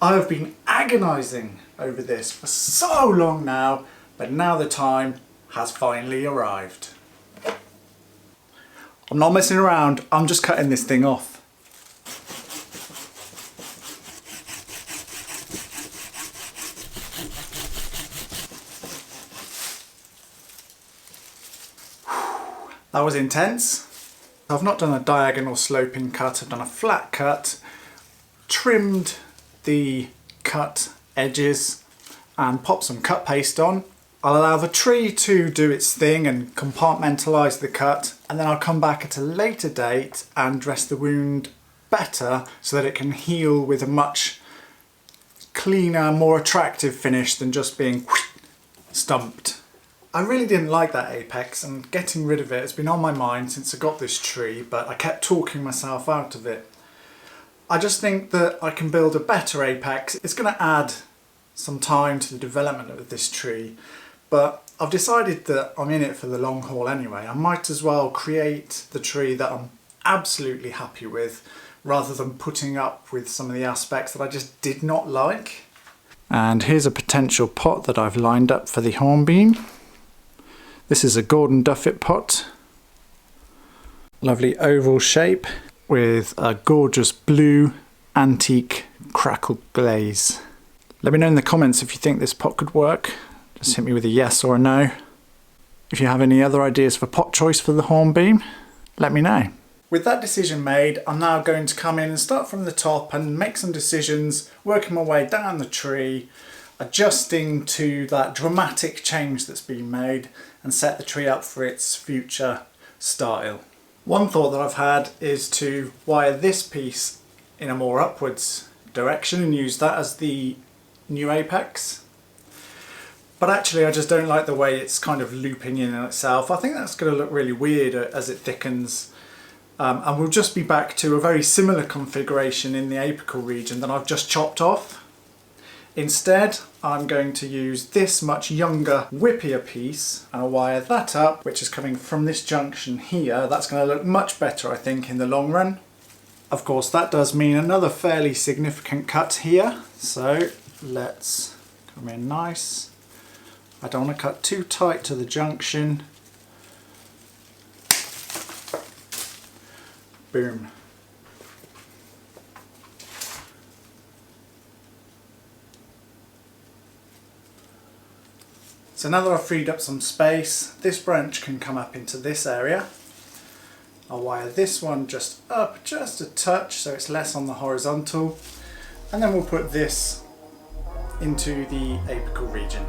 I have been agonising over this for so long now, but now the time has finally arrived. I'm not messing around, I'm just cutting this thing off. That was intense. I've not done a diagonal sloping cut, I've done a flat cut, trimmed the cut edges and popped some cut paste on. I'll allow the tree to do its thing and compartmentalise the cut, and then I'll come back at a later date and dress the wound better so that it can heal with a much cleaner, more attractive finish than just being stumped. I really didn't like that apex, and getting rid of it has been on my mind since I got this tree, but I kept talking myself out of it. I just think that I can build a better apex. It's going to add some time to the development of this tree, but I've decided that I'm in it for the long haul anyway. I might as well create the tree that I'm absolutely happy with, rather than putting up with some of the aspects that I just did not like. And here's a potential pot that I've lined up for the hornbeam. This is a Gordon Duffet pot. Lovely oval shape with a gorgeous blue antique crackled glaze. Let me know in the comments if you think this pot could work. Just hit me with a yes or a no. If you have any other ideas for pot choice for the hornbeam, let me know. With that decision made, I'm now going to come in and start from the top and make some decisions, working my way down the tree, adjusting to that dramatic change that's been made and set the tree up for its future style. One thought that I've had is to wire this piece in a more upwards direction and use that as the new apex. But actually I just don't like the way it's kind of looping in itself. I think that's going to look really weird as it thickens. And we'll just be back to a very similar configuration in the apical region that I've just chopped off. Instead, I'm going to use this much younger, whippier piece and I'll wire that up, which is coming from this junction here. That's going to look much better, I think, in the long run. Of course, that does mean another fairly significant cut here. So let's come in nice. I don't want to cut too tight to the junction. Boom. So now that I've freed up some space, this branch can come up into this area. I'll wire this one just up just a touch so it's less on the horizontal, and then we'll put this into the apical region.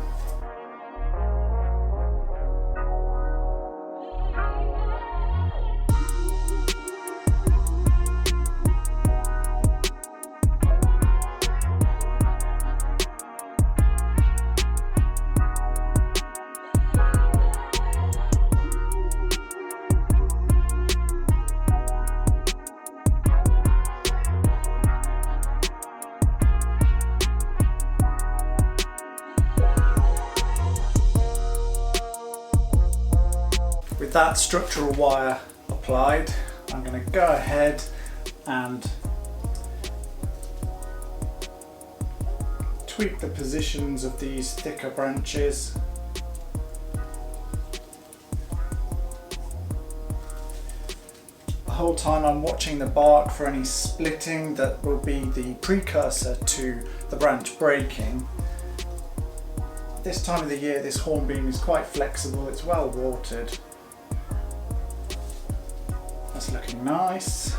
With that structural wire applied, I'm going to go ahead and tweak the positions of these thicker branches. The whole time I'm watching the bark for any splitting that will be the precursor to the branch breaking. This time of the year this hornbeam is quite flexible, it's well watered. That's looking nice.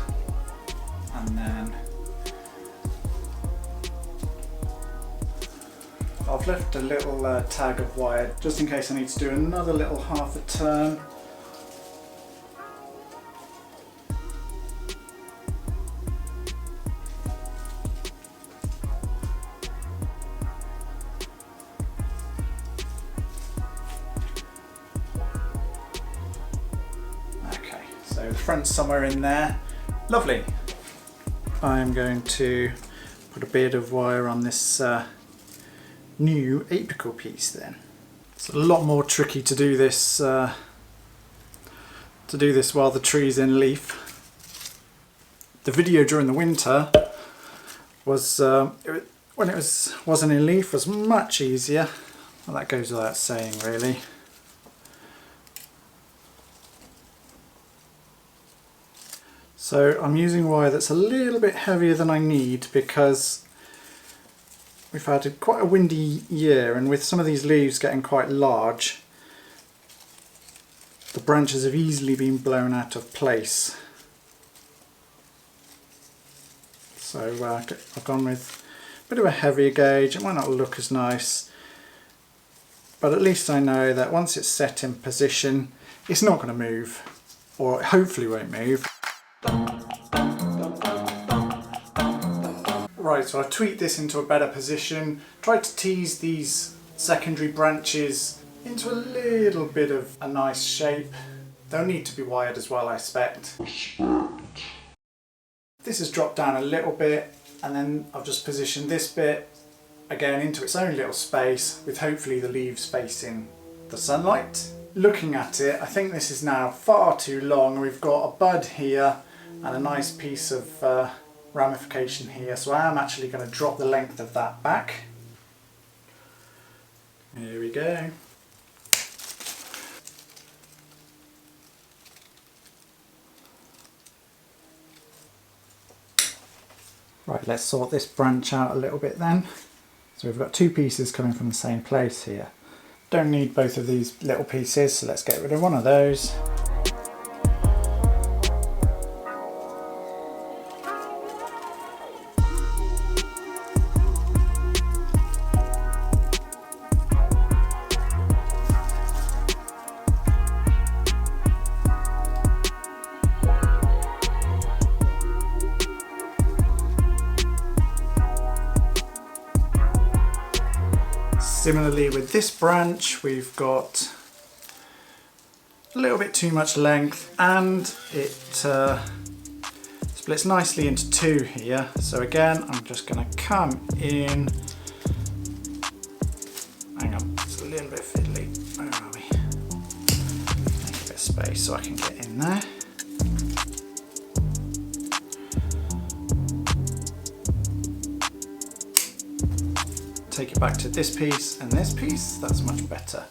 And then I've left a little tag of wire just in case I need to do another little half a turn. So the front's somewhere in there. Lovely. I'm going to put a bit of wire on this new apical piece then. It's a lot more tricky to do this while the tree's in leaf. The video during the winter was when it wasn't in leaf was much easier. Well, that goes without saying really. So I'm using wire that's a little bit heavier than I need because we've had quite a windy year, and with some of these leaves getting quite large, the branches have easily been blown out of place. So I've gone with a bit of a heavier gauge. It might not look as nice, but at least I know that once it's set in position, it's not going to move, or it hopefully won't move. Right, so I've tweaked this into a better position, tried to tease these secondary branches into a little bit of a nice shape. They'll need to be wired as well, I expect. This has dropped down a little bit, and then I've just positioned this bit again into its own little space, with hopefully the leaves facing the sunlight. Looking at it, I think this is now far too long. We've got a bud here and a nice piece of ramification here, so I am actually going to drop the length of that back. Here we go. Right, let's sort this branch out a little bit then. So we've got two pieces coming from the same place here. Don't need both of these little pieces, so let's get rid of one of those. Similarly with this branch, we've got a little bit too much length, and it splits nicely into two here. So again, I'm just going to come in. Hang on, it's a little bit fiddly. Where are we? Make a bit of space so I can get in there. Take it back to this piece and this piece, that's much better.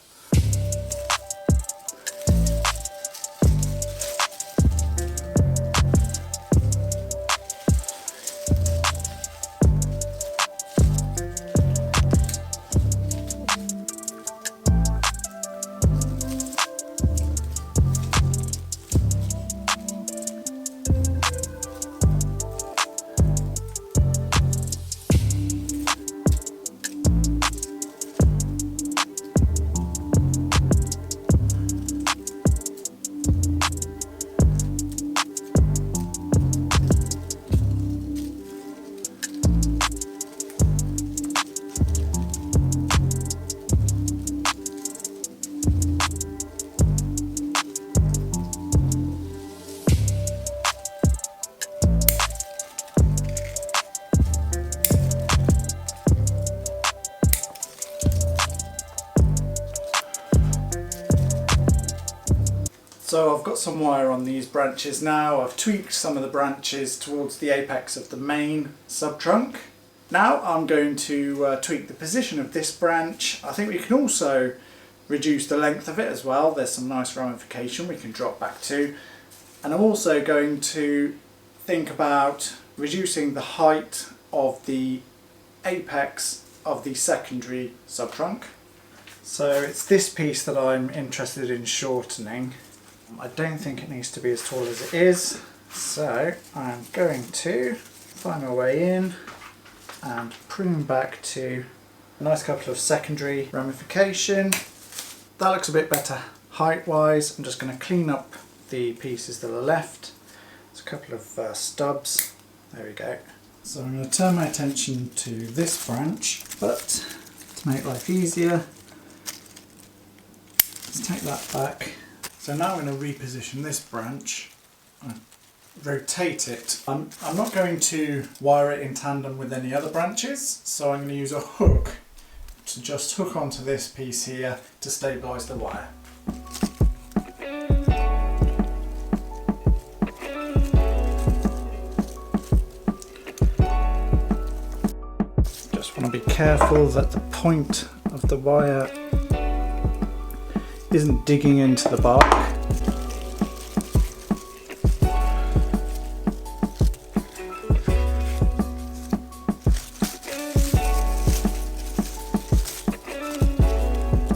So I've got some wire on these branches now. I've tweaked some of the branches towards the apex of the main sub-trunk. Now I'm going to tweak the position of this branch. I think we can also reduce the length of it as well. There's some nice ramification we can drop back to. And I'm also going to think about reducing the height of the apex of the secondary sub-trunk. So it's this piece that I'm interested in shortening. I don't think it needs to be as tall as it is, so I'm going to find my way in and prune back to a nice couple of secondary ramification. That looks a bit better height wise. I'm just going to clean up the pieces that are left. There's a couple of stubs. There we go. So I'm going to turn my attention to this branch, but to make life easier, let's take that back. So now I'm going to reposition this branch and rotate it. I'm not going to wire it in tandem with any other branches, so I'm going to use a hook to just hook onto this piece here to stabilise the wire. Just want be careful that the point of the wire isn't digging into the bark.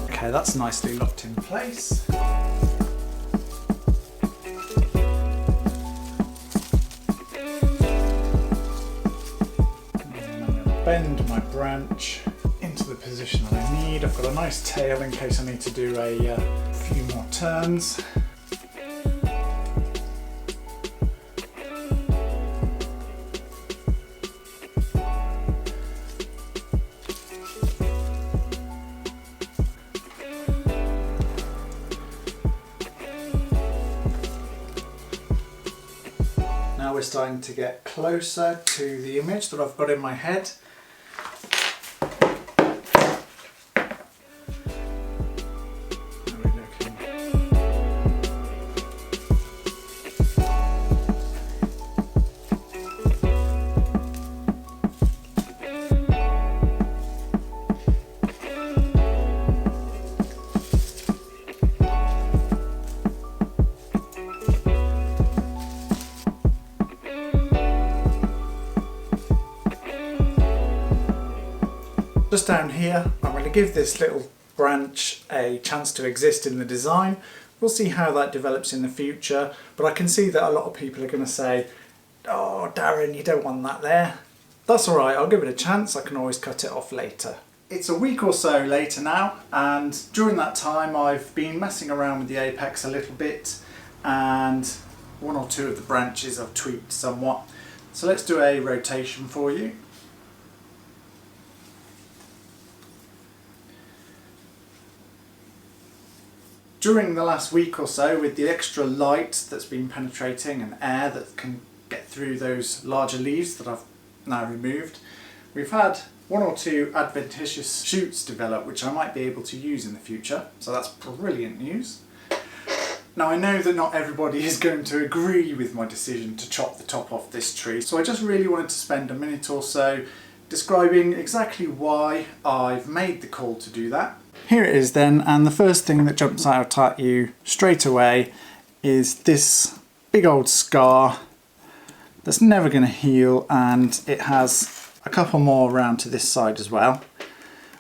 Okay, that's nicely locked in place. Bend my branch into the position that I need. I've got a nice tail in case I need to do a few more turns. Now we're starting to get closer to the image that I've got in my head. Just down here, I'm going to give this little branch a chance to exist in the design. We'll see how that develops in the future, but I can see that a lot of people are going to say, oh Darren, you don't want that there. That's alright, I'll give it a chance, I can always cut it off later. It's a week or so later now, and during that time I've been messing around with the apex a little bit, and one or two of the branches I've tweaked somewhat. So let's do a rotation for you. During the last week or so, with the extra light that's been penetrating and air that can get through those larger leaves that I've now removed, we've had one or two adventitious shoots develop which I might be able to use in the future, so that's brilliant news. Now I know that not everybody is going to agree with my decision to chop the top off this tree, so I just really wanted to spend a minute or so describing exactly why I've made the call to do that. Here it is then, and the first thing that jumps out at you straight away is this big old scar that's never going to heal, and it has a couple more around to this side as well,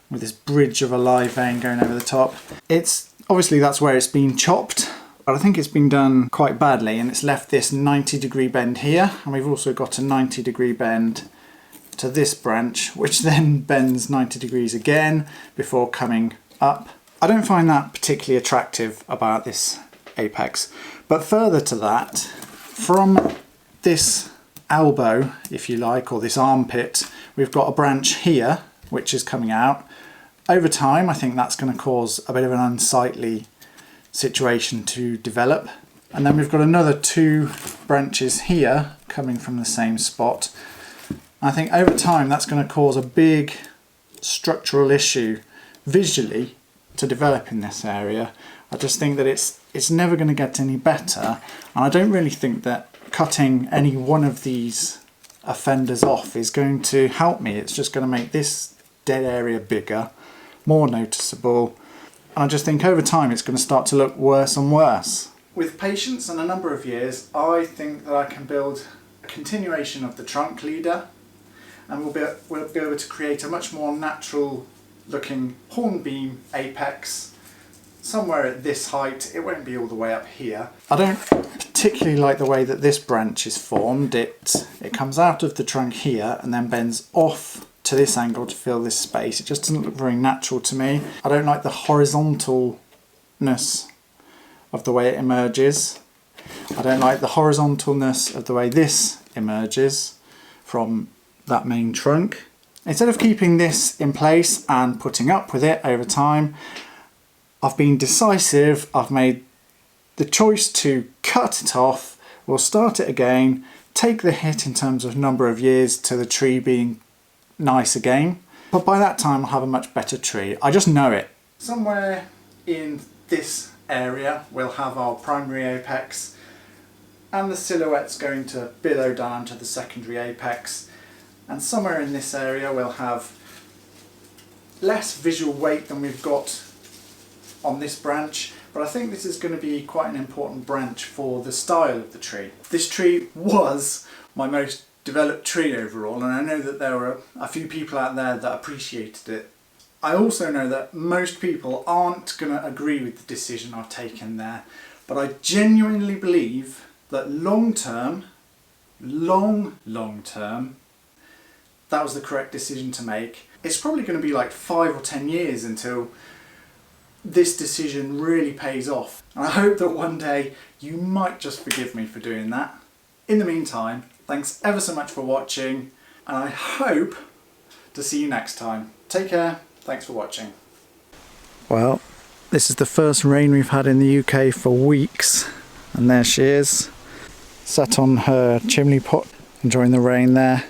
with this bridge of a live vein going over the top. It's obviously that's where it's been chopped, but I think it's been done quite badly, and it's left this 90-degree bend here, and we've also got a 90-degree bend to this branch, which then bends 90 degrees again before coming up. I don't find that particularly attractive about this apex, but further to that, from this elbow, if you like, or this armpit, we've got a branch here which is coming out. Over time I think that's going to cause a bit of an unsightly situation to develop, and then we've got another two branches here coming from the same spot. I think over time that's going to cause a big structural issue visually to develop in this area. I just think that it's never going to get any better, and I don't really think that cutting any one of these offenders off is going to help me. It's just going to make this dead area bigger, more noticeable, and I just think over time it's going to start to look worse and worse. With patience and a number of years, I think that I can build a continuation of the trunk leader, and we'll be able to create a much more natural looking hornbeam apex somewhere at this height. It won't be all the way up here. I don't particularly like the way that this branch is formed. It comes out of the trunk here and then bends off to this angle to fill this space. It just doesn't look very natural to me. I don't like the horizontalness of the way it emerges. I don't like the horizontalness of the way this emerges from that main trunk. Instead of keeping this in place and putting up with it over time, I've been decisive. I've made the choice to cut it off. We'll start it again, take the hit in terms of number of years to the tree being nice again, but by that time I'll have a much better tree. I just know it. Somewhere in this area we'll have our primary apex, and the silhouette's going to billow down to the secondary apex, and somewhere in this area we'll have less visual weight than we've got on this branch, but I think this is going to be quite an important branch for the style of the tree. This tree was my most developed tree overall, and I know that there were a few people out there that appreciated it. I also know that most people aren't going to agree with the decision I've taken there, but I genuinely believe that long term, that was the correct decision to make. It's probably going to be like 5 or 10 years until this decision really pays off. And I hope that one day you might just forgive me for doing that. In the meantime, thanks ever so much for watching, and I hope to see you next time. Take care, thanks for watching. Well, this is the first rain we've had in the UK for weeks, and there she is, sat on her chimney pot, enjoying the rain there.